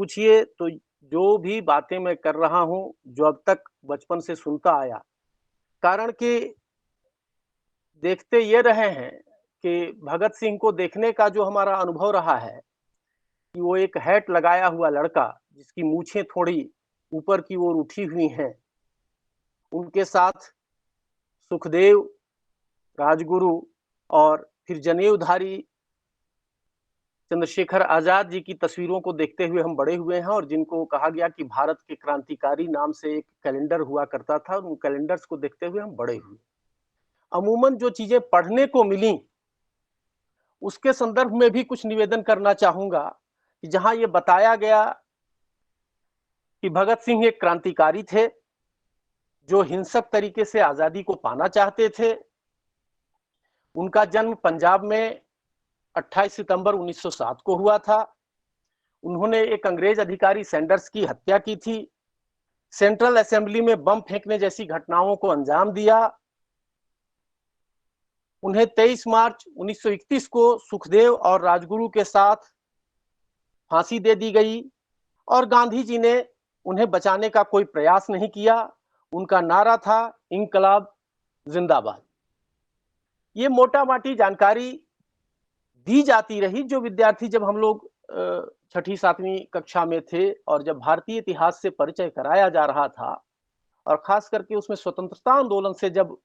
पूछिए तो जो भी बातें मैं कर रहा हूँ, जो अब तक बचपन से सुनता आया, कारण कि देखते ये रहे हैं कि भगत सिंह को देखने का जो हमारा अनुभव रहा है, कि वो एक हैट लगाया हुआ लड़का, जिसकी मूछें थोड़ी ऊपर की ओर उठी हुई हैं, उनके साथ सुखदेव, राजगुरु और फिर जनेऊधारी चंद्रशेखर आजाद जी की तस्वीरों को देखते हुए हम बड़े हुए हैं और जिनको कहा गया कि भारत के क्रांतिकारी नाम से एक कैलेंडर हुआ करता था, उन कैलेंडर्स को देखते हुए हम बड़े हुए। अमूमन जो चीजें पढ़ने को मिली, उसके संदर्भ में भी कुछ निवेदन करना चाहूंगा कि जहां ये बताया गया कि भगत सिंह एक क्रांतिकारी थे, जो हिंसक तरीके से आजादी को पाना चाहते थे। उनका जन्म पंजाब में 28 सितंबर 1907 को हुआ था। उन्होंने एक अंग्रेज अधिकारी सैंडर्स की हत्या की थी, सेंट्रल असेंबली में बम फेंकने जैसी घटनाओं को अंजाम दिया। उन्हें 23 मार्च 1931 को सुखदेव और राजगुरु के साथ फांसी दे दी गई और गांधी जी ने उन्हें बचाने का कोई प्रयास नहीं किया। उनका नारा था इंकलाब जिंदाबाद। ये मोटा माटी जानकारी दी जाती रही, जो विद्यार्थी जब हम लोग छठी सातवीं कक्षा में थे और जब भारतीय इतिहास से परिचय कराया जा रहा था और खास करके उसमें स्वतंत्रता आंदोलन से जब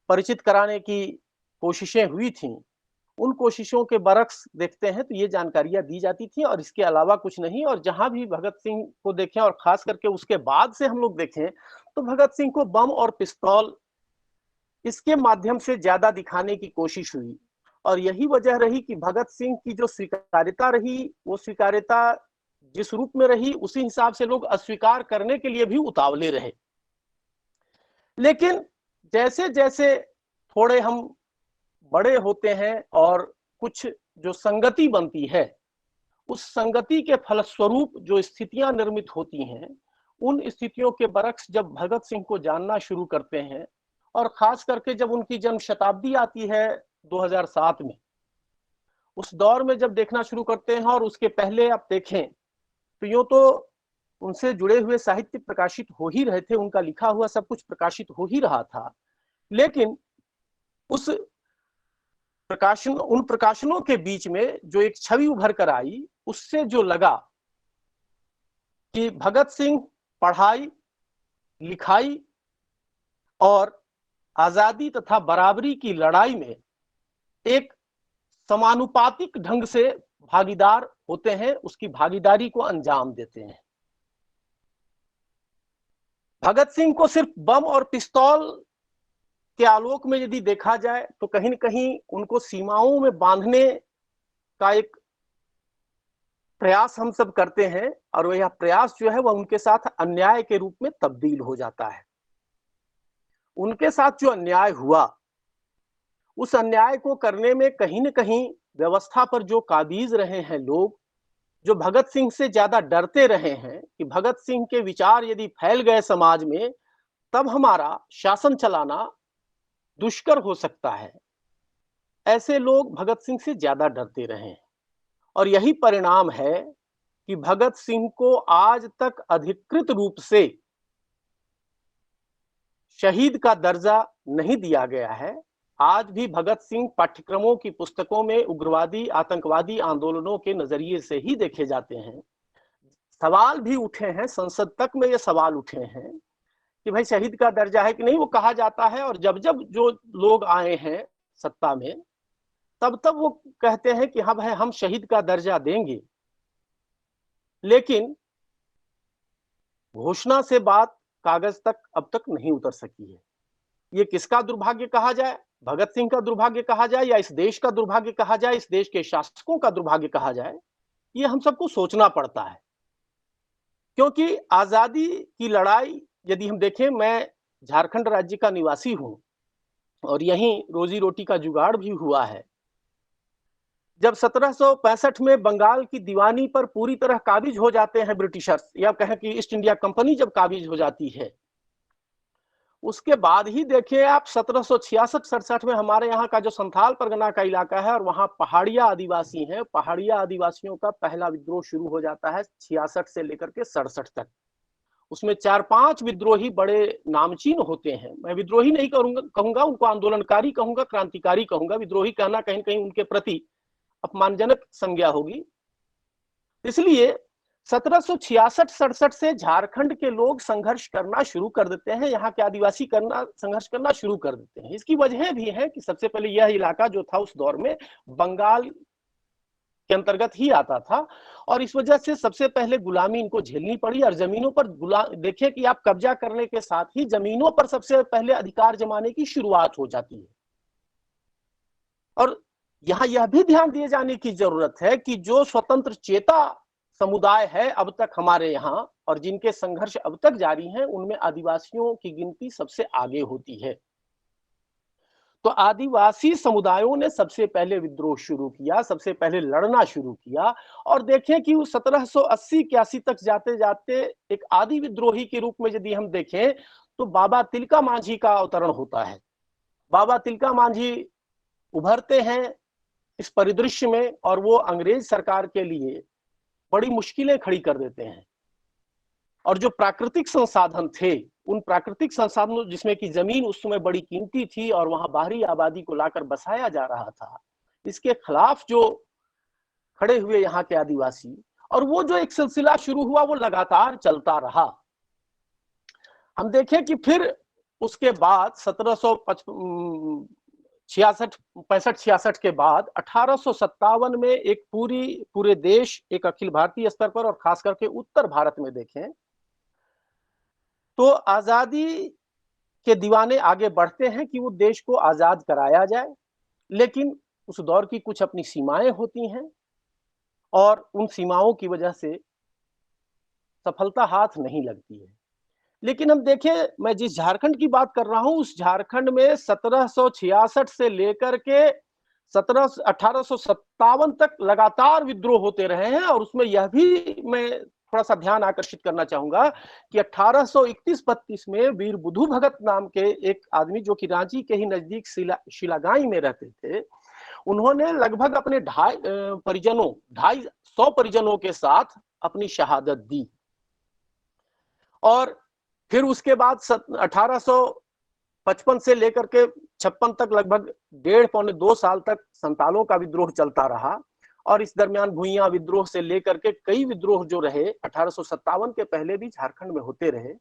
परिचित कराने की कोशिशें हुई थी, उन कोशिशों के बरक्स देखते हैं तो ये जानकारियां दी जाती थी और इसके अलावा कुछ नहीं। और जहां भी भगत सिंह को देखें और खास करके उसके बाद से हम लोग देखें तो भगत सिंह को बम और पिस्तौल इसके माध्यम से ज्यादा दिखाने की कोशिश हुई और यही वजह रही कि भगत सिंह की जो स्वीकार्यता रही, वो स्वीकार्यता जिस रूप में रही उसी हिसाब से लोग अस्वीकार करने के लिए भी उतावले रहे। लेकिन जैसे जैसे थोड़े हम बड़े होते हैं और कुछ जो संगति बनती है, उस संगति के फलस्वरूप जो स्थितियां निर्मित होती हैं, उन स्थितियों के बरक्स जब भगत सिंह को जानना शुरू करते हैं और खास करके जब उनकी जन्म शताब्दी आती है 2007 में, उस दौर में जब देखना शुरू करते हैं और उसके पहले आप देखें तो यूं तो उनसे जुड़े हुए साहित्य प्रकाशित हो ही रहे थे, उनका लिखा हुआ सब कुछ प्रकाशित हो ही रहा था। लेकिन उस उन प्रकाशनों के बीच में जो एक छवि उभर कर आई, उससे जो लगा कि भगत सिंह पढ़ाई लिखाई और आजादी तथा बराबरी की लड़ाई में एक समानुपातिक ढंग से भागीदार होते हैं, उसकी भागीदारी को अंजाम देते हैं। भगत सिंह को सिर्फ बम और पिस्तौल के आलोक में यदि देखा जाए तो कहीं न कहीं उनको सीमाओं में बांधने का एक प्रयास हम सब करते हैं और यह प्रयास जो है वह उनके साथ अन्याय के रूप में तब्दील हो जाता है। उनके साथ जो अन्याय हुआ, उस अन्याय को करने में कहीं न कहीं व्यवस्था पर जो काबिज रहे हैं लोग, जो भगत सिंह से ज्यादा डरते रहे हैं कि भगत सिंह के विचार यदि फैल गए समाज में, तब हमारा शासन चलाना दुष्कर हो सकता है। ऐसे लोग भगत सिंह से ज्यादा डरते रहे हैं और यही परिणाम है कि भगत सिंह को आज तक अधिकृत रूप से शहीद का दर्जा नहीं दिया गया है। आज भी भगत सिंह पाठ्यक्रमों की पुस्तकों में उग्रवादी आतंकवादी आंदोलनों के नजरिए से ही देखे जाते हैं। सवाल भी उठे हैं, संसद तक में ये सवाल उठे हैं कि भाई शहीद का दर्जा है कि नहीं, वो कहा जाता है और जब जब जो लोग आए हैं सत्ता में, तब तब वो कहते हैं कि हाँ भाई हम शहीद का दर्जा देंगे। लेकिन घोषणा से बात कागज तक अब तक नहीं उतर सकी है। ये किसका दुर्भाग्य कहा जाए? भगत सिंह का दुर्भाग्य कहा जाए या इस देश का दुर्भाग्य कहा जाए, इस देश के शासकों का दुर्भाग्य कहा जाए, ये हम सबको सोचना पड़ता है। क्योंकि आजादी की लड़ाई यदि हम देखें, मैं झारखंड राज्य का निवासी हूं और यहीं रोजी रोटी का जुगाड़ भी हुआ है। जब 1765 में बंगाल की दीवानी पर पूरी तरह काबिज हो जाते हैं ब्रिटिशर्स, या कहें कि ईस्ट इंडिया कंपनी जब काबिज हो जाती है, उसके बाद ही देखिए आप 1766-67 में हमारे यहाँ का जो संथाल परगना का इलाका है और वहां पहाड़िया आदिवासी हैं, पहाड़िया आदिवासियों का पहला विद्रोह शुरू हो जाता है 66 से लेकर के 67 तक। उसमें 4-5 विद्रोही बड़े नामचीन होते हैं। मैं विद्रोही नहीं कहूंगा, उनको आंदोलनकारी कहूंगा, क्रांतिकारी कहूंगा। विद्रोही कहना कहीं कहीं उनके प्रति अपमानजनक संज्ञा होगी। इसलिए 1766-67 से झारखंड के लोग संघर्ष करना शुरू कर देते हैं, यहाँ के आदिवासी संघर्ष करना शुरू कर देते हैं। इसकी वजह भी है कि सबसे पहले यह इलाका जो था उस दौर में बंगाल के अंतर्गत ही आता था और इस वजह से सबसे पहले गुलामी इनको झेलनी पड़ी। और जमीनों पर देखिए कि आप कब्जा करने के साथ ही जमीनों पर सबसे पहले अधिकार जमाने की शुरुआत हो जाती है। और यहां यह भी ध्यान दिए जाने की जरूरत है कि जो स्वतंत्र चेता समुदाय है अब तक हमारे यहाँ और जिनके संघर्ष अब तक जारी हैं, उनमें आदिवासियों की गिनती सबसे आगे होती है। तो आदिवासी समुदायों ने सबसे पहले विद्रोह शुरू किया, सबसे पहले लड़ना शुरू किया। और देखें कि 1780-81 तक जाते जाते एक आदि विद्रोही के रूप में यदि हम देखें तो बाबा तिलका मांझी का अवतरण होता है। बाबा तिलका मांझी उभरते हैं इस परिदृश्य में और वो अंग्रेज सरकार के लिए बड़ी मुश्किलें खड़ी कर देते हैं। और जो प्राकृतिक संसाधन थे, उन प्राकृतिक संसाधनों जिसमें कि जमीन उस समय बड़ी कीमती थी और वहां बाहरी आबादी को लाकर बसाया जा रहा था, इसके खिलाफ जो खड़े हुए यहाँ के आदिवासी, और वो जो एक सिलसिला शुरू हुआ वो लगातार चलता रहा। हम देखें कि फिर उसके बाद 65-66 के बाद 1857 में एक पूरे देश, एक अखिल भारतीय स्तर पर और खास करके उत्तर भारत में देखें तो आजादी के दीवाने आगे बढ़ते हैं कि वो देश को आजाद कराया जाए, लेकिन उस दौर की कुछ अपनी सीमाएं होती हैं और उन सीमाओं की वजह से सफलता हाथ नहीं लगती है। लेकिन हम देखें, मैं जिस झारखंड की बात कर रहा हूं उस झारखंड में 1766 से लेकर के 1857 तक लगातार विद्रोह होते रहे हैं। और उसमें यह भी मैं थोड़ा सा ध्यान आकर्षित करना चाहूंगा कि 1831-32 में वीर बुधू भगत नाम के एक आदमी जो कि रांची के ही नजदीक शिलागाई में रहते थे, उन्होंने लगभग अपने 250 परिजनों के साथ अपनी शहादत दी। और फिर उसके बाद 1855 से लेकर के 56 तक लगभग 1.5-2 साल तक संतालों का विद्रोह चलता रहा। और इस दरमियान भुइयां विद्रोह से लेकर के कई विद्रोह जो रहे 1857 के पहले भी झारखंड में होते रहे।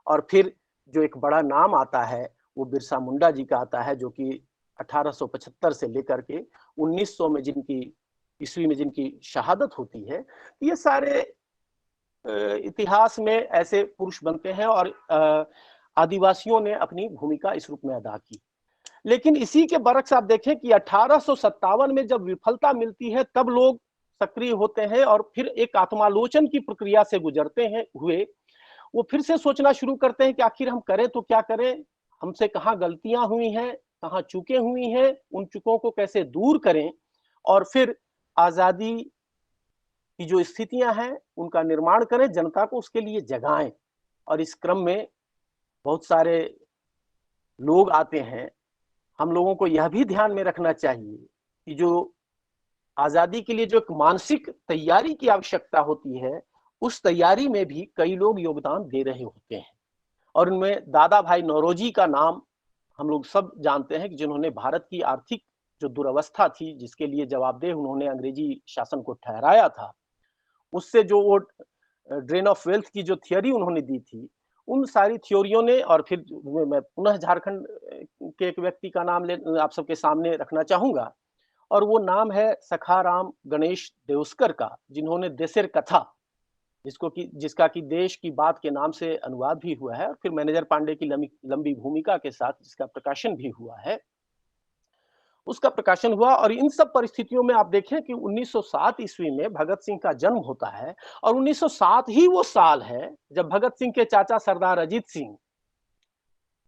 और फिर जो एक बड़ा नाम आता है वो बिरसा मुंडा जी का आता है, जो कि 1875 से लेकर के 1900 में ईस्वी में जिनकी शहादत होती है। ये सारे इतिहास में ऐसे पुरुष बनते हैं और आदिवासियों ने अपनी भूमिका इस रूप में अदा की। लेकिन इसी के बरक्स आप देखें कि 1857 में जब विफलता मिलती है तब लोग सक्रिय होते हैं और फिर एक आत्मालोचन की प्रक्रिया से गुजरते हैं हुए वो फिर से सोचना शुरू करते हैं कि आखिर हम करें तो क्या करें, हमसे कहाँ गलतियां हुई हैं, कहाँ चूकें हुई हैं, उन चूकों को कैसे दूर करें और फिर आजादी की जो स्थितियां हैं उनका निर्माण करें, जनता को उसके लिए जगाएं। और इस क्रम में बहुत सारे लोग आते हैं। हम लोगों को यह भी ध्यान में रखना चाहिए कि जो आजादी के लिए जो एक मानसिक तैयारी की आवश्यकता होती है, उस तैयारी में भी कई लोग योगदान दे रहे होते हैं। और उनमें दादा भाई नौरोजी का नाम हम लोग सब जानते हैं कि जिन्होंने भारत की आर्थिक जो दुर्वस्था थी, जिसके लिए जवाबदेह उन्होंने अंग्रेजी शासन को ठहराया था, उससे जो वो ड्रेन ऑफ वेल्थ की जो थियोरी उन्होंने दी थी, उन सारी थ्योरियों ने, और फिर मैं पुनः झारखंड के एक व्यक्ति का नाम आप सबके सामने रखना चाहूंगा, और वो नाम है सखाराम गणेश देउस्कर का, जिन्होंने देशेर कथा, जिसका कि देश की बात के नाम से अनुवाद भी हुआ है और फिर मैनेजर पांडे की लंबी भूमिका के साथ जिसका प्रकाशन भी हुआ है, उसका प्रकाशन हुआ। और इन सब परिस्थितियों में आप देखें कि 1907 ईस्वी में भगत सिंह का जन्म होता है और 1907 ही वो साल है जब भगत सिंह के चाचा सरदार अजीत सिंह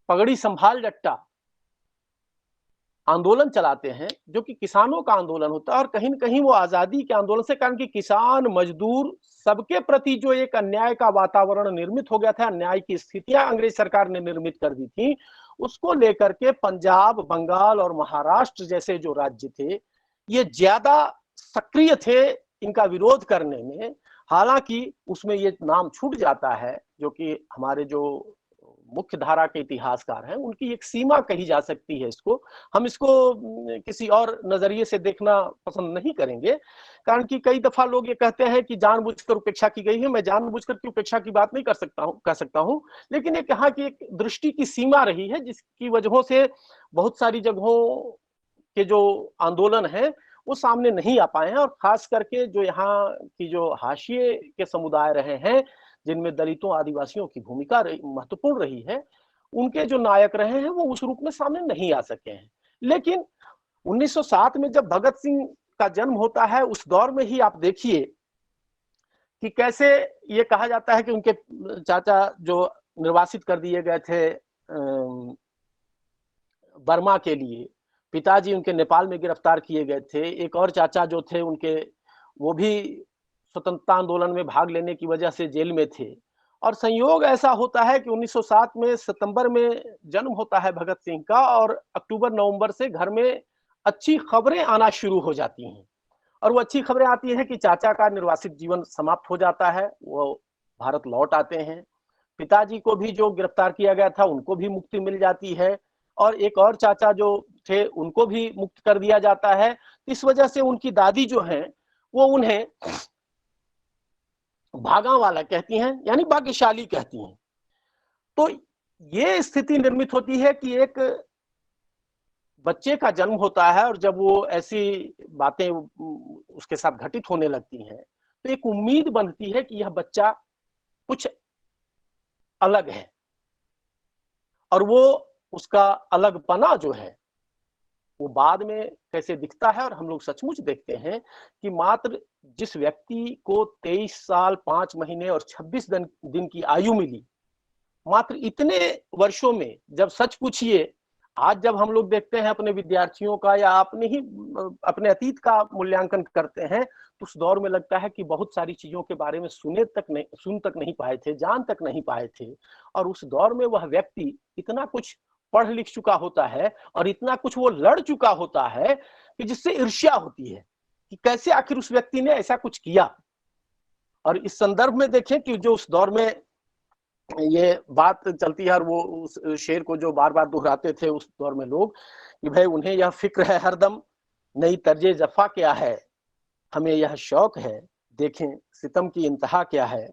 पगड़ी संभाल डट्टा आंदोलन चलाते हैं जो कि किसानों का आंदोलन होता है, और कहीं न कहीं वो आजादी के आंदोलन से, कारण कि किसान, मजदूर सबके प्रति जो एक अन्याय का वातावरण निर्मित हो गया था, अन्याय की स्थितियां अंग्रेज सरकार ने निर्मित कर दी थी, उसको लेकर के पंजाब, बंगाल और महाराष्ट्र जैसे जो राज्य थे, ये ज्यादा सक्रिय थे इनका विरोध करने में। हालांकि उसमें ये नाम छूट जाता है, जो कि हमारे जो मुख्य धारा के इतिहासकार हैं उनकी एक सीमा कही जा सकती है इसको। हम इसको किसी और नजरिए से देखना पसंद नहीं करेंगे, कारण कि कई दफा लोग ये कहते हैं कि जानबूझकर उपेक्षा की गई है। मैं जानबूझकर की उपेक्षा की बात नहीं कर सकता हूं, लेकिन एक यहाँ की एक दृष्टि की सीमा रही है जिसकी वजहों से बहुत सारी जगहों के जो आंदोलन है वो सामने नहीं आ पाए हैं, और खास करके जो यहाँ की जो हाशिए के समुदाय रहे हैं, जिनमें दलितों, आदिवासियों की भूमिका महत्वपूर्ण रही है, उनके जो नायक रहे हैं वो उस रूप में सामने नहीं आ सके हैं। लेकिन 1907 में जब भगत सिंह का जन्म होता है, उस दौर में ही आप देखिए कि कैसे ये कहा जाता है कि उनके चाचा जो निर्वासित कर दिए गए थे बर्मा के लिए, पिताजी उनके नेपाल में गिरफ्तार किए गए थे, एक और चाचा जो थे उनके, वो भी स्वतंत्रता आंदोलन में भाग लेने की वजह से जेल में थे। और संयोग ऐसा होता है कि 1907 में सितंबर में जन्म होता है भगत सिंह का, और अक्टूबर नवंबर से घर में अच्छी खबरें आना शुरू हो जाती हैं। और वो अच्छी खबरें आती हैं कि चाचा का निर्वासित जीवन समाप्त हो जाता है, वो भारत लौट आते हैं। पिताजी को भी जो गिरफ्तार किया गया था उनको भी मुक्ति मिल जाती है, और एक और चाचा जो थे उनको भी मुक्त कर दिया जाता है। इस वजह से उनकी दादी जो है वो उन्हें भागा वाला कहती हैं, यानी भाग्यशाली कहती हैं। तो ये स्थिति निर्मित होती है कि एक बच्चे का जन्म होता है, और जब वो ऐसी बातें उसके साथ घटित होने लगती हैं तो एक उम्मीद बनती है कि यह बच्चा कुछ अलग है, और वो उसका अलगपना जो है वो बाद में कैसे दिखता है। और हम लोग सचमुच देखते हैं कि मात्र जिस व्यक्ति को 23 साल 5 महीने और 26 दिन की आयु मिली, मात्र इतने वर्षों में जब सच पूछिए, आज जब हम लोग देखते हैं अपने विद्यार्थियों का या अपने अतीत का मूल्यांकन करते हैं, तो उस दौर में लगता है कि बहुत सारी चीजों के बारे में सुन तक नहीं पाए थे, जान तक नहीं पाए थे। और उस दौर में वह व्यक्ति इतना कुछ पढ़ लिख चुका होता है और इतना कुछ वो लड़ चुका होता है कि जिससे ईर्ष्या होती है कि कैसे आखिर उस व्यक्ति ने ऐसा कुछ किया। और इस संदर्भ में देखें कि जो उस दौर में ये बात चलती है, और वो उस शेर को जो बार बार दोहराते थे उस दौर में लोग, कि भाई उन्हें यह फिक्र है हरदम, नई तर्जे जफा क्या है, हमें यह शौक है, देखें सितम की इंतहा क्या है,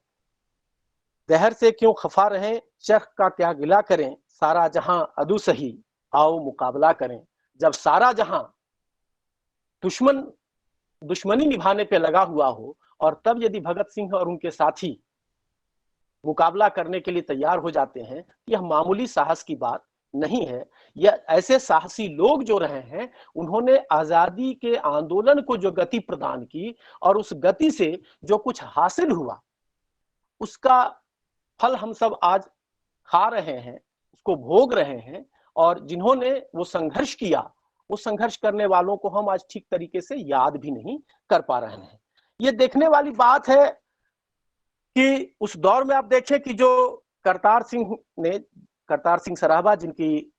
दहर से क्यों खफा रहें, चरख का क्या गिला करें, सारा जहां अदू सही, आओ मुकाबला करें। जब सारा जहां दुश्मनी निभाने पे लगा हुआ हो, और तब यदि भगत सिंह और उनके साथी मुकाबला करने के लिए तैयार हो जाते हैं, यह मामूली साहस की बात नहीं है। यह ऐसे साहसी लोग जो रहे हैं, उन्होंने आजादी के आंदोलन को जो गति प्रदान की, और उस गति से जो कुछ हासिल हुआ, उसका फल हम सब आज खा रहे हैं, उसको भोग रहे हैं। और जिन्होंने वो संघर्ष किया, वो संघर्ष करने वालों को हम आज ठीक तरीके से याद भी नहीं कर पा रहे हैं। ये देखने वाली बात है कि उस दौर में आप देखें कि जो करतार सिंह सराभा, जिनकी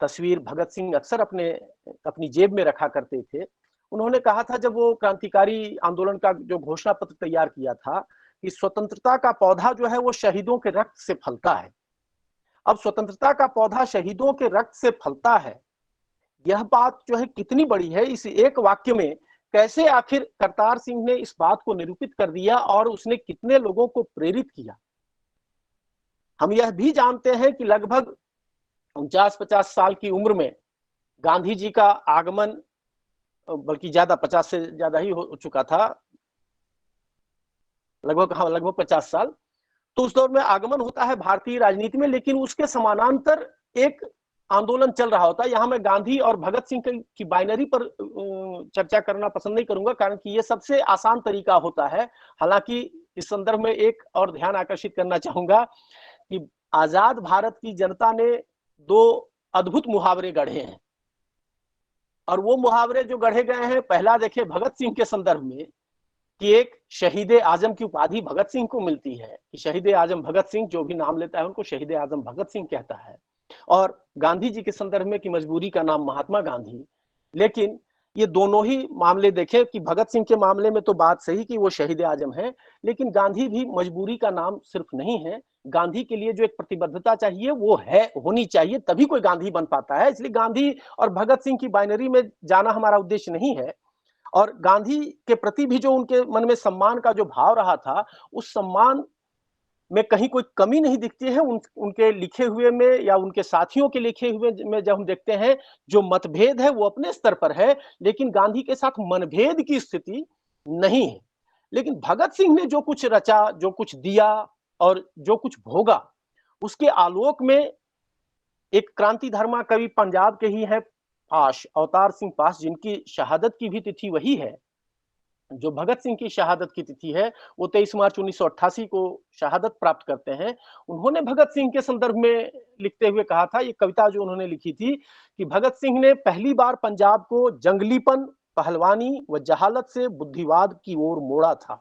तस्वीर भगत सिंह अक्सर अपनी जेब में रखा करते थे, उन्होंने कहा था जब वो क्रांतिकारी आंदोलन का जो घोषणा पत्र तैयार किया था कि स्वतंत्रता का पौधा जो है वो शहीदों के रक्त से फलता है। अब स्वतंत्रता का पौधा शहीदों के रक्त से फलता है, यह बात जो है कितनी बड़ी है, इस एक वाक्य में कैसे आखिर करतार सिंह ने इस बात को निरूपित कर दिया, और उसने कितने लोगों को प्रेरित किया। हम यह भी जानते हैं कि लगभग 49-50 साल की उम्र में गांधी जी का आगमन, बल्कि ज्यादा 50 से ज्यादा ही हो चुका था, लगभग 50 साल। तो उस दौर में आगमन होता है भारतीय राजनीति में, लेकिन उसके समानांतर एक आंदोलन चल रहा होता है। यहां मैं गांधी और भगत सिंह की बाइनरी पर चर्चा करना पसंद नहीं करूंगा, कारण कि यह सबसे आसान तरीका होता है। हालांकि इस संदर्भ में एक और ध्यान आकर्षित करना चाहूंगा कि आजाद भारत की जनता ने दो अद्भुत मुहावरे गढ़े हैं। और वो मुहावरे जो गढ़े गए हैं, पहला देखिए भगत सिंह के संदर्भ में कि एक शहीद आजम की उपाधि भगत सिंह को मिलती है कि शहीद आजम भगत सिंह, जो भी नाम लेता है उनको शहीद आजम भगत सिंह कहता है। और गांधी जी के संदर्भ में कि मजबूरी का नाम महात्मा गांधी। लेकिन ये दोनों ही मामले देखें कि भगत सिंह के मामले में तो बात सही कि वो शहीद आजम है, लेकिन गांधी भी मजबूरी का नाम सिर्फ नहीं है। गांधी के लिए जो एक प्रतिबद्धता चाहिए वो है, होनी चाहिए, तभी कोई गांधी बन पाता है। इसलिए गांधी और भगत सिंह की बाइनरी में जाना हमारा उद्देश्य नहीं है। और गांधी के प्रति भी जो उनके मन में सम्मान का जो भाव रहा था, उस सम्मान में कहीं कोई कमी नहीं दिखती है। उनके लिखे हुए में या उनके साथियों के लिखे हुए में जब हम देखते हैं, जो मतभेद है वो अपने स्तर पर है, लेकिन गांधी के साथ मनभेद की स्थिति नहीं है। लेकिन भगत सिंह ने जो कुछ रचा, जो कुछ दिया और जो कुछ भोगा, उसके आलोक में एक क्रांति धर्मा कवि पंजाब के ही है पाश, अवतार सिंह पाश, जिनकी शहादत की भी तिथि वही है जो भगत सिंह की शहादत की तिथि है। वो 23 मार्च 1988 को शहादत प्राप्त करते हैं। उन्होंने भगत सिंह के संदर्भ में लिखते हुए कहा था, ये कविता जो उन्होंने लिखी थी, कि भगत सिंह ने पहली बार पंजाब को जंगलीपन, पहलवानी व जहालत से बुद्धिवाद की ओर मोड़ा था।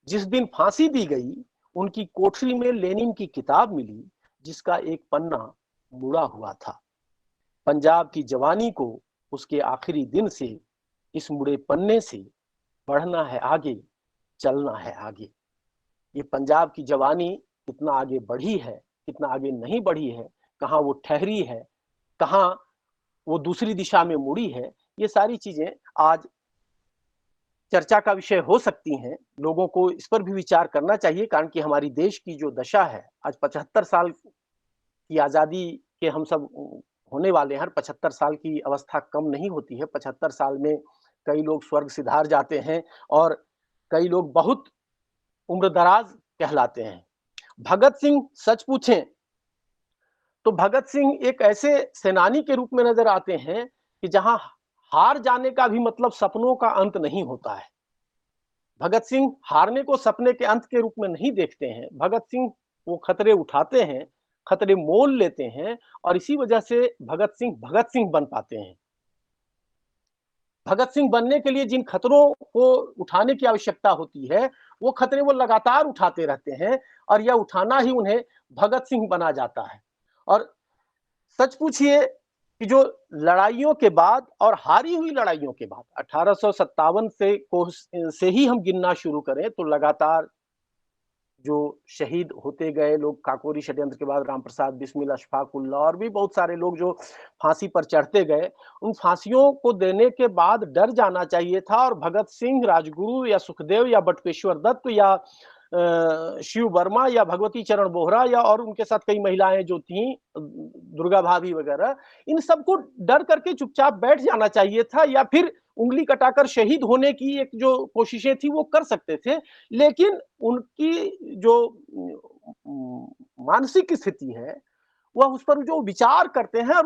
जिस दिन फांसी दी गई, उनकी कोठरी में लेनिन की किताब मिली, जिसका एक पन्ना मुड़ा हुआ था। पंजाब की जवानी को उसके आखिरी दिन से इस मुड़े पन्ने से बढ़ना है आगे, चलना है आगे। ये पंजाब की जवानी कितना आगे बढ़ी है, कितना आगे नहीं बढ़ी है, कहाँ वो ठहरी है, कहाँ वो दूसरी दिशा में मुड़ी है, ये सारी चीजें आज चर्चा का विषय हो सकती हैं। लोगों को इस पर भी विचार करना चाहिए, कारण कि हमारी देश की जो दशा है, आज 75 साल की आजादी के हम सब होने वाले हैं। 75 साल की अवस्था कम नहीं होती है। 75 साल में कई लोग स्वर्ग सिधार जाते हैं और कई लोग बहुत उम्रदराज कहलाते हैं। भगत सिंह सच पूछें तो भगत सिंह एक ऐसे सेनानी के रूप में नजर आते हैं कि जहां हार जाने का भी मतलब सपनों का अंत नहीं होता है। भगत सिंह हारने को सपने के अंत के रूप में नहीं देखते हैं। भगत सिंह वो खतरे उठाते हैं, खतरे मोल लेते हैं, और इसी वजह से भगत सिंह बन पाते हैं। भगत सिंह बनने के लिए जिन खतरों को उठाने की आवश्यकता होती है, वो खतरे वो लगातार उठाते रहते हैं, और यह उठाना ही उन्हें भगत सिंह बना जाता है। और सच पूछिए कि जो लड़ाइयों के बाद और हारी हुई लड़ाइयों के बाद 1857 से ही हम गिनना शुरू करें तो लगातार जो शहीद होते गए लोग, काकोरी षड्यंत्र के बाद रामप्रसाद बिस्मिल, अशफाक उल्लाह और भी बहुत सारे लोग जो फांसी पर चढ़ते गए, उन फांसियों को देने के बाद डर जाना चाहिए था। और भगत सिंह, राजगुरु या सुखदेव या बटुकेश्वर दत्त या शिव वर्मा या भगवती चरण बोहरा या और उनके साथ कई महिलाएं जो थीं, दुर्गा भाभी वगैरह, इन सबको डर करके चुपचाप बैठ जाना चाहिए था, या फिर उंगली कटाकर शहीद होने की एक जो कोशिशें थी वो कर सकते थे। लेकिन उनकी जो मानसिक स्थिति है, वह उस पर जो विचार करते हैं और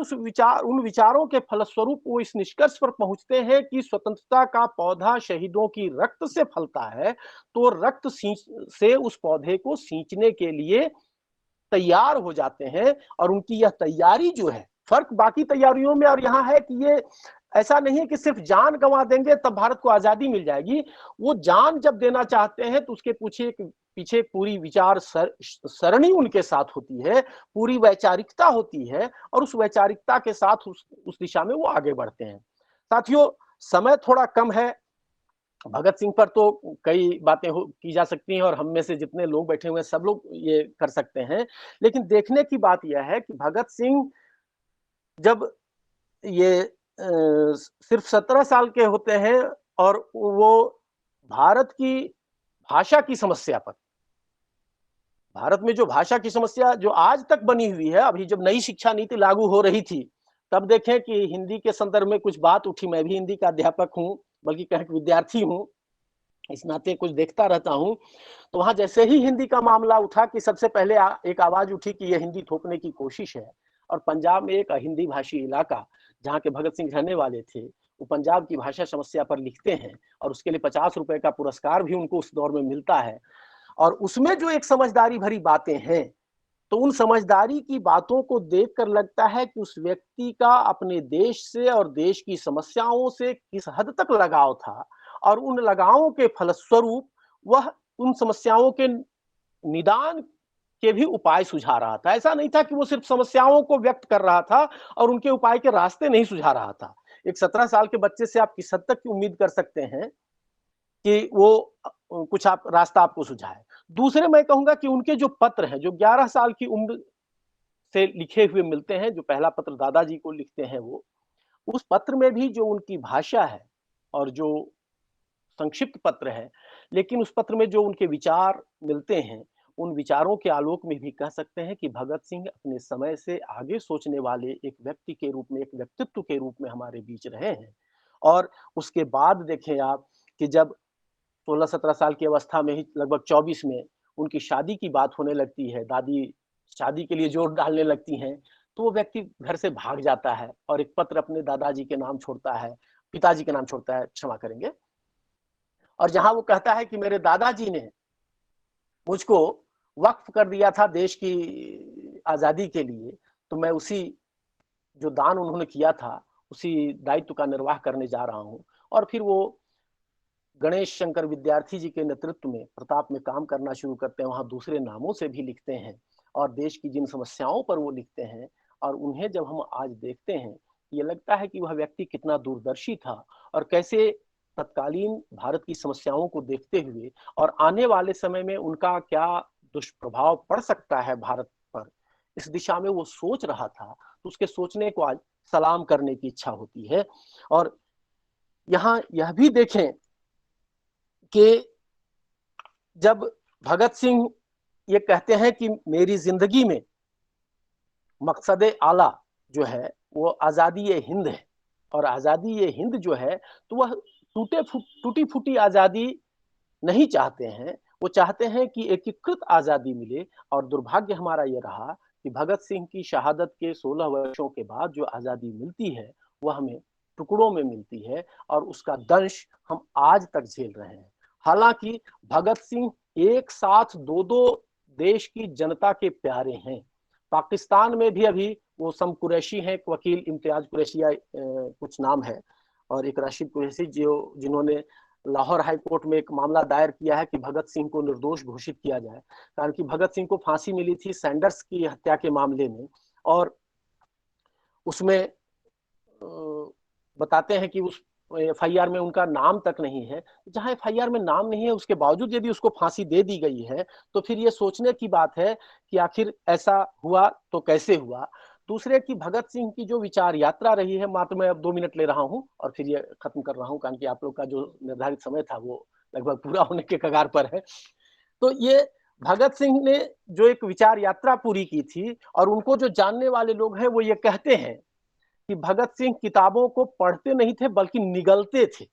उन विचारों के फलस्वरूप वो इस निष्कर्ष पर पहुंचते हैं कि स्वतंत्रता का पौधा शहीदों की रक्त से फलता है, तो रक्त से उस पौधे को सींचने के लिए तैयार हो जाते हैं। और उनकी यह तैयारी जो है, फर्क बाकी तैयारियों में और यहाँ है कि ये ऐसा नहीं है कि सिर्फ जान गंवा देंगे तब भारत को आजादी मिल जाएगी। वो जान जब देना चाहते हैं तो उसके पीछे पूरी विचार सरणी उनके साथ होती है, पूरी वैचारिकता होती है, और उस वैचारिकता के साथ उस दिशा में वो आगे बढ़ते हैं। साथियों, समय थोड़ा कम है। भगत सिंह पर तो कई बातें की जा सकती हैं और हम में से जितने लोग बैठे हुए हैं सब लोग ये कर सकते हैं। लेकिन देखने की बात यह है कि भगत सिंह जब ये सिर्फ 17 साल के होते हैं और वो भारत की भाषा की समस्या पर, भारत में जो भाषा की समस्या जो आज तक बनी हुई है, अभी जब नई शिक्षा नीति लागू हो रही थी तब देखें कि हिंदी के संदर्भ में कुछ बात उठी। मैं भी हिंदी का अध्यापक हूं, बल्कि कहें विद्यार्थी हूं, इस नाते कुछ देखता रहता हूं। तो वहां जैसे ही हिंदी का मामला उठा कि सबसे पहले एक आवाज उठी कि यह हिंदी थोपने की कोशिश है। और पंजाब में एक हिंदी भाषी इलाका जहाँ के भगत सिंह रहने वाले थे, वो पंजाब की भाषा समस्या पर लिखते हैं और उसके लिए 50 रुपए का पुरस्कार भी उनको उस दौर में मिलता है। और उसमें जो एक समझदारी भरी बातें हैं तो उन समझदारी की बातों को देखकर लगता है कि उस व्यक्ति का अपने देश से और देश की समस्याओं से किस हद तक लगाव था, और उन लगावों के फलस्वरूप वह उन समस्याओं के निदान के भी उपाय सुझा रहा था। ऐसा नहीं था कि वो सिर्फ समस्याओं को व्यक्त कर रहा था और उनके उपाय के रास्ते नहीं सुझा रहा था। एक 17 साल के बच्चे से आप किस हद तक की उम्मीद कर सकते हैं कि वो कुछ आप रास्ता आपको सुझाए। दूसरे मैं कहूंगा कि उनके जो पत्र हैं, जो 11 साल की उम्र से लिखे हुए मिलते हैं, जो पहला पत्र दादाजी को लिखते हैं वो, उस पत्र में भी जो उनकी भाषा है और जो संक्षिप्त पत्र है, लेकिन उस पत्र में जो उनके विचार मिलते हैं, उन विचारों के आलोक में भी कह सकते हैं कि भगत सिंह अपने समय से आगे सोचने वाले एक व्यक्ति के रूप में, एक व्यक्तित्व के रूप में हमारे बीच रहे हैं। और उसके बाद देखें आप कि जब 16-17 साल की अवस्था में ही, लगभग 24 में उनकी शादी की बात होने लगती है, दादी शादी के लिए जोर डालने लगती हैं, तो वो व्यक्ति घर से भाग जाता है और एक पत्र अपने दादाजी के नाम छोड़ता है, पिताजी के नाम छोड़ता है, क्षमा करेंगे। और जहां वो कहता है कि मेरे दादाजी ने मुझको वक्फ कर दिया था देश की आजादी के लिए, तो मैं उसी जो दान उन्होंने किया था, उसी दायित्व का निर्वाह करने जा रहा हूं। और फिर वो गणेश शंकर विद्यार्थी जी के नेतृत्व में प्रताप में काम करना शुरू करते हैं, वहां दूसरे नामों से भी लिखते हैं और देश की जिन समस्याओं पर वो लिखते हैं, और उन्हें जब हम आज देखते हैं, ये लगता है कि वह व्यक्ति कितना दूरदर्शी था और कैसे तत्कालीन भारत की समस्याओं को देखते हुए और आने वाले समय में उनका क्या दुष्प्रभाव पड़ सकता है भारत पर, इस दिशा में वो सोच रहा था। तो उसके सोचने को आज सलाम करने की इच्छा होती है। और यहाँ यह भी देखें कि जब भगत सिंह ये कहते हैं कि मेरी जिंदगी में मकसद आला जो है वो आजादी ये हिंद है, और आजादी ये हिंद जो है, तो वह टूटी फूटी आजादी नहीं चाहते हैं, वो चाहते हैं कि एकीकृत आजादी मिले। और दुर्भाग्य हमारा ये रहा कि भगत सिंह की शहादत के 16 वर्षों के बाद जो आजादी मिलती है, वह हमें टुकड़ों में मिलती है और उसका दंश हम आज तक झेल रहे हैं। हालांकि भगत सिंह एक साथ दो दो देश की जनता के प्यारे हैं। पाकिस्तान में भी अभी वो सम कुरैशी हैं, वकील इम्तियाज कुरैशी कुछ नाम है, और एक राशिद कुरैशी जो जिन्होंने लाहौर हाई कोर्ट में एक मामला दायर किया है कि भगत सिंह को निर्दोष घोषित किया जाए, कारण कि भगत सिंह को फांसी मिली थी सैंडर्स की हत्या के मामले में। और उसमें बताते हैं कि उस एफआईआर में उनका नाम तक नहीं है। जहां एफआईआर में नाम नहीं है, उसके बावजूद यदि उसको फांसी दे दी गई है, तो फिर ये सोचने की बात है कि आखिर ऐसा हुआ तो कैसे हुआ। दूसरे की भगत सिंह की जो विचार यात्रा रही है, मात्र मैं अब 2 मिनट ले रहा हूं और फिर ये खत्म कर रहा हूं, कारण कि आप लोग का जो निर्धारित समय था वो लगभग पूरा होने के कगार पर है। तो ये भगत सिंह ने जो एक विचार यात्रा पूरी की थी, और उनको जो जानने वाले लोग हैं वो ये कहते हैं कि भगत सिंह किताबों को पढ़ते नहीं थे बल्कि निगलते थे।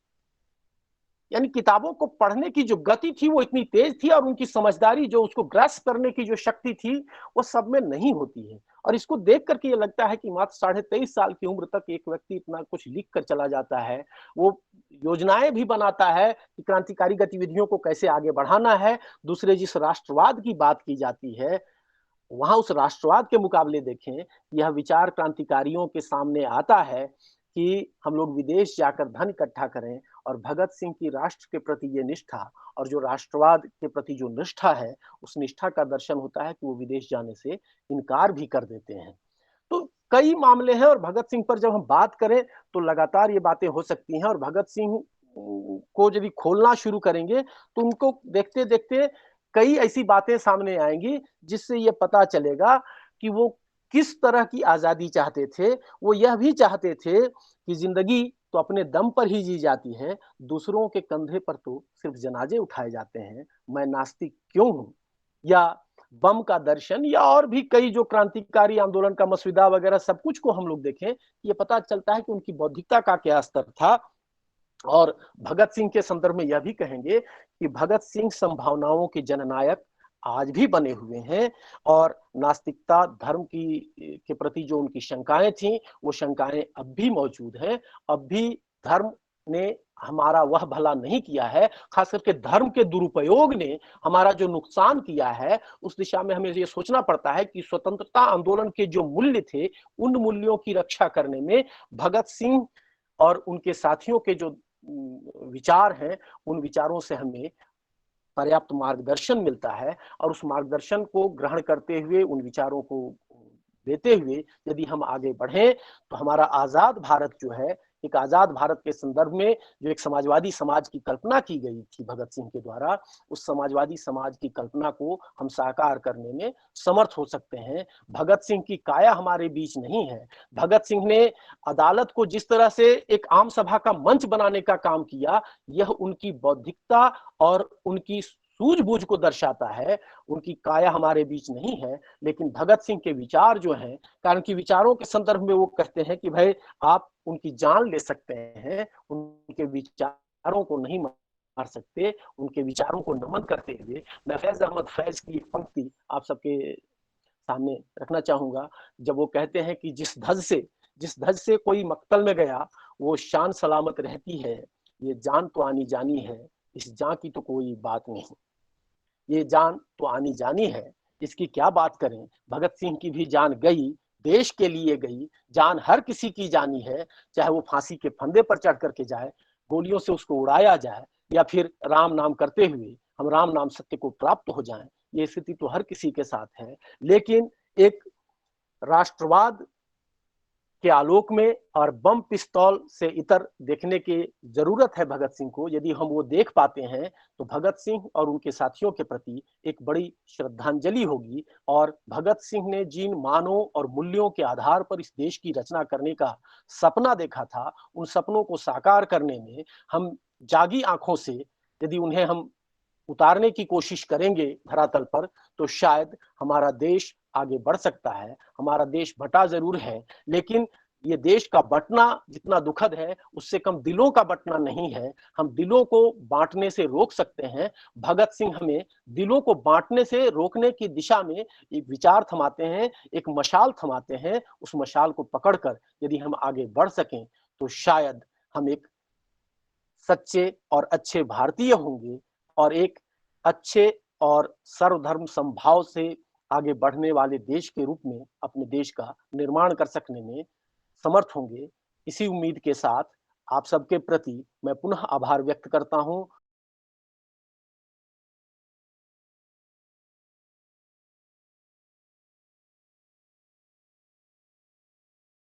यानी किताबों को पढ़ने की जो गति थी वो इतनी तेज थी, और उनकी समझदारी, जो उसको ग्रास्प करने की जो शक्ति थी, वो सब में नहीं होती है। और इसको देख करके ये लगता है कि मात्र 23.5 साल की उम्र तक एक व्यक्ति इतना कुछ लिख कर चला जाता है। वो योजनाएं भी बनाता है कि क्रांतिकारी गतिविधियों को कैसे आगे बढ़ाना है। दूसरे जिस राष्ट्रवाद की बात की जाती है, वहां उस राष्ट्रवाद के मुकाबले देखें, यह विचार क्रांतिकारियों के सामने आता है कि हम लोग विदेश जाकर धन इकट्ठा करें। और भगत सिंह की राष्ट्र के प्रति ये निष्ठा और जो राष्ट्रवाद के प्रति जो निष्ठा है, उस निष्ठा का दर्शन होता है कि वो विदेश जाने से इनकार भी कर देते हैं। तो कई मामले हैं, और भगत सिंह पर जब हम बात करें तो लगातार ये बातें हो सकती हैं। और भगत सिंह को यदि खोलना शुरू करेंगे तो उनको देखते देखते कई ऐसी बातें सामने आएंगी जिससे ये पता चलेगा कि वो किस तरह की आजादी चाहते थे। वो यह भी चाहते थे कि जिंदगी तो अपने दम पर ही जी जाती है, दूसरों के कंधे पर तो सिर्फ जनाजे उठाए जाते हैं। मैं नास्तिक क्यों हूं, या बम का दर्शन, या और भी कई जो क्रांतिकारी आंदोलन का मसविदा वगैरह सब कुछ को हम लोग देखें, ये पता चलता है कि उनकी बौद्धिकता का क्या स्तर था। और भगत सिंह के संदर्भ में यह भी कहेंगे कि भगत सिंह संभावनाओं के जननायक आज भी बने हुए हैं। और नास्तिकता, धर्म की के प्रति जो उनकी शंकाएं थी, वो शंकाएं अब भी मौजूद हैं। अब भी धर्म ने हमारा वह भला नहीं किया है, खास करके धर्म के दुरुपयोग ने हमारा जो नुकसान किया है, उस दिशा में हमें ये सोचना पड़ता है कि स्वतंत्रता आंदोलन के जो मूल्य थे, उन मूल्यों की रक्षा करने में भगत सिंह और उनके साथियों के जो विचार हैं, उन विचारों से हमें पर्याप्त मार्गदर्शन मिलता है और उस मार्गदर्शन को ग्रहण करते हुए, उन विचारों को देते हुए यदि हम आगे बढ़ें, तो हमारा आजाद भारत जो है, एक आजाद भारत के संदर्भ में जो एक समाजवादी समाज की कल्पना की गई थी भगत सिंह के द्वारा, उस समाजवादी समाज की कल्पना को हम साकार करने में समर्थ हो सकते हैं। भगत सिंह की काया हमारे बीच नहीं है। भगत सिंह ने अदालत को जिस तरह से एक आम सभा का मंच बनाने का काम किया, यह उनकी बौद्धिकता और उनकी सूझबूझ को दर्शाता है। उनकी काया हमारे बीच नहीं है, लेकिन भगत सिंह के विचार जो हैं, कारण कि विचारों के संदर्भ में वो कहते हैं कि भाई आप उनकी जान ले सकते हैं, उनके विचारों को नहीं मार सकते। उनके विचारों को नमन करते हुए मैं फैज अहमद फैज की एक पंक्ति आप सबके सामने रखना चाहूंगा, जब वो कहते हैं कि जिस धज से कोई मक्तल में गया, वो शान सलामत रहती है। ये जान तो आनी जानी है, इस जान की तो कोई बात नहीं। ये जान तो आनी जानी है, इसकी क्या बात करें। भगत सिंह की भी जान गई, देश के लिए गई। जान हर किसी की जानी है, चाहे वो फांसी के फंदे पर चढ़ करके जाए, गोलियों से उसको उड़ाया जाए, या फिर राम नाम करते हुए हम राम नाम सत्य को प्राप्त हो जाएं। ये स्थिति तो हर किसी के साथ है, लेकिन एक राष्ट्रवाद के आलोक में और बम पिस्तौल से इतर देखने की जरूरत है भगत सिंह को। यदि हम वो देख पाते हैं, तो भगत सिंह और उनके साथियों के प्रति एक बड़ी श्रद्धांजलि होगी। और भगत सिंह ने जिन मानों और मूल्यों के आधार पर इस देश की रचना करने का सपना देखा था, उन सपनों को साकार करने में हम जागी आंखों से यदि उन्हें हम उतारने की कोशिश करेंगे धरातल पर, तो शायद हमारा देश आगे बढ़ सकता है। हमारा देश बटा जरूर है, लेकिन ये देश का बटना जितना दुखद है, उससे कम दिलों का बटना नहीं है। हम दिलों को बांटने से रोक सकते हैं। भगत सिंह हमें दिलों को बांटने से रोकने की दिशा में एक विचार थमाते हैं, एक मशाल थमाते हैं। उस मशाल को पकड़कर यदि हम आगे बढ़ सकें, तो शायद हम एक सच्चे और अच्छे भारतीय होंगे और एक अच्छे और सर्वधर्म समभाव से आगे बढ़ने वाले देश के रूप में अपने देश का निर्माण कर सकने में समर्थ होंगे। इसी उम्मीद के साथ आप सबके प्रति मैं पुनः आभार व्यक्त करता हूं